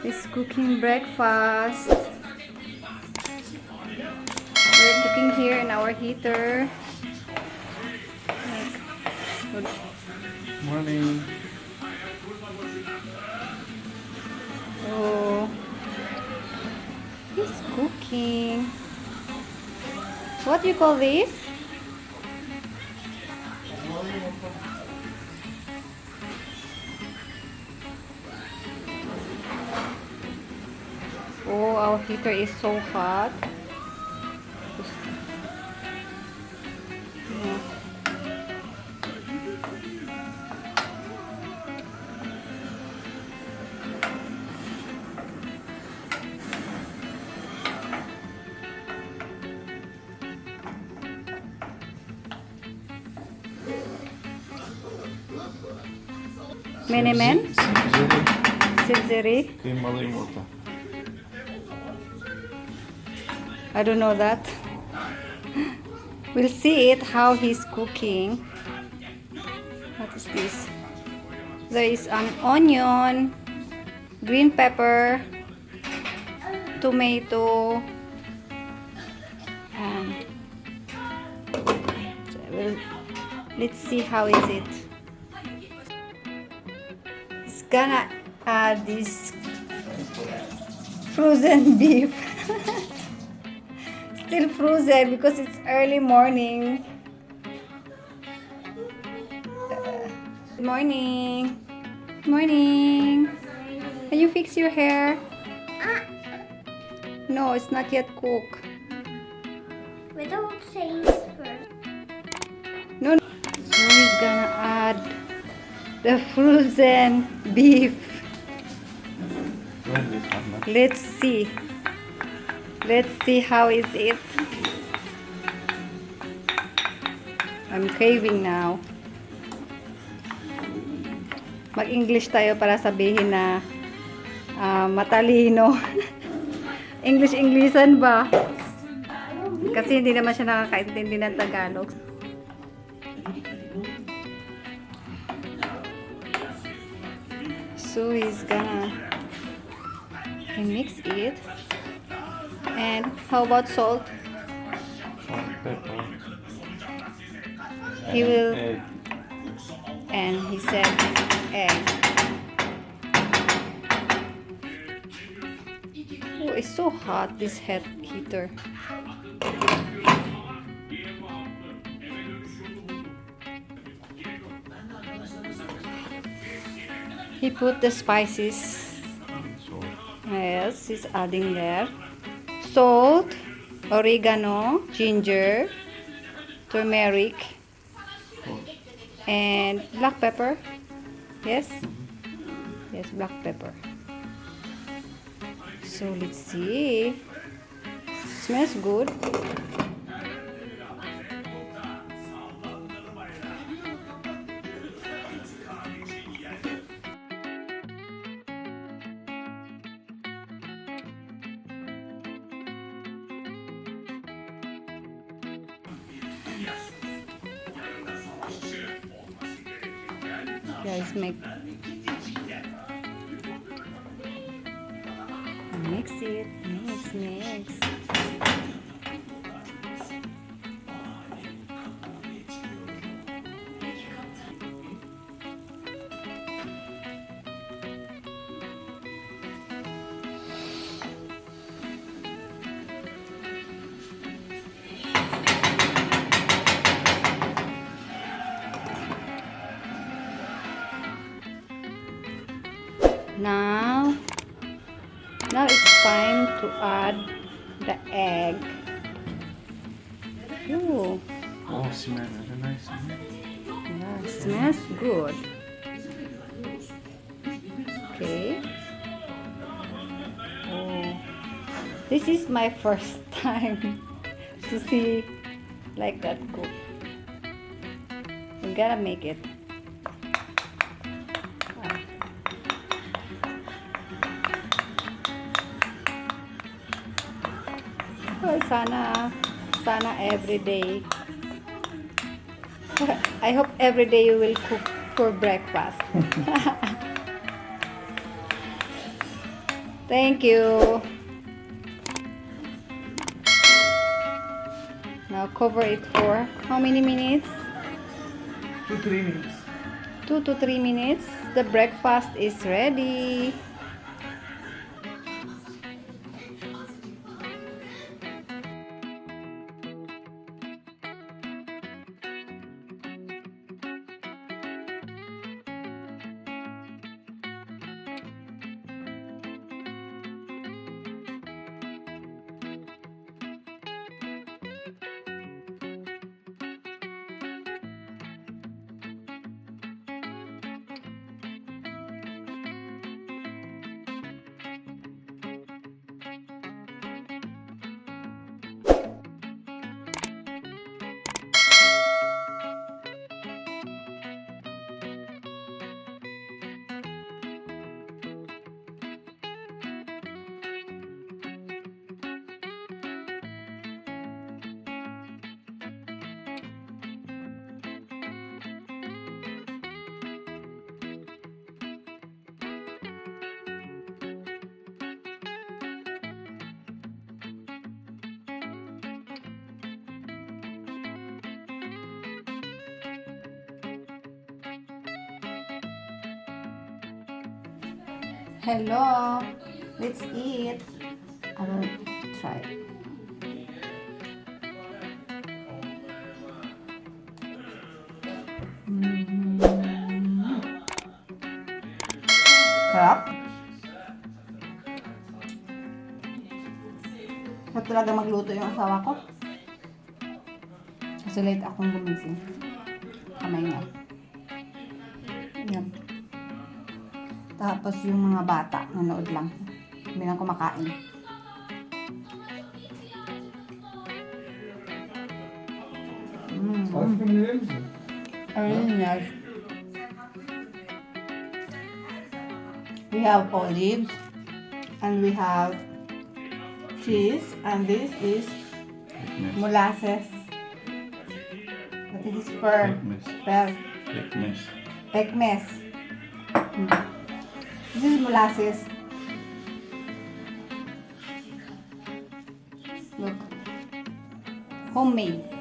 is cooking breakfast. We're cooking here in our heater. Good morning. Oh, he's cooking. What do you call this? Oh, our heater is so hot. Yeah. Menemen, Sebzeli sebzeri. kıymalı yumurta. I don't know that. We'll see it how he's cooking. What is this? There is an onion, green pepper, tomato, and let's see how is it. It's gonna add this frozen beef. Still frozen because it's early morning. Good morning. Morning. Can you fix your hair? No, it's not yet cooked. Without saying first. No. So he's gonna add the frozen beef. Let's see. Let's see how is it. I'm craving now. Mag-English tayo para sabihin na matalino. English-Englishan ba? Kasi hindi naman siya nakakaintindi ng Tagalog. So he's gonna mix it. And how about salt? Salt, pepper. He will, Egg. and he said egg. Oh, it's so hot, this heater. He put the spices. Salt. Yes, he's adding there. Salt, oregano, ginger, turmeric, and black pepper. Yes? Yes, black pepper. So let's see. Smells good. Guys, mix it, mix. Now it's time to add the egg. Ooh, Oh, smell very nice. yeah, smells good. Okay. Oh, this is my first time to see like that cook. We gotta make it. Oh, sana every day. I hope every day you will cook for breakfast. Thank you. Now cover it for how many minutes? 2 to 3 minutes. 2 to 3 minutes. The breakfast is ready. Hello, let's eat. I will try. Sarap. Sarap talaga magluto yung asawa ko. Kasi late akong gumising. Kamay niya. Yan. Tapos yung mga bata, nanood lang. Hindi lang kumakain. Ice cream yer misin? Yes. We have olives. And we have cheese. And this is Ekmek. molasses. But this is per Ekmek. pekmes. This is molasses. Look. Homemade.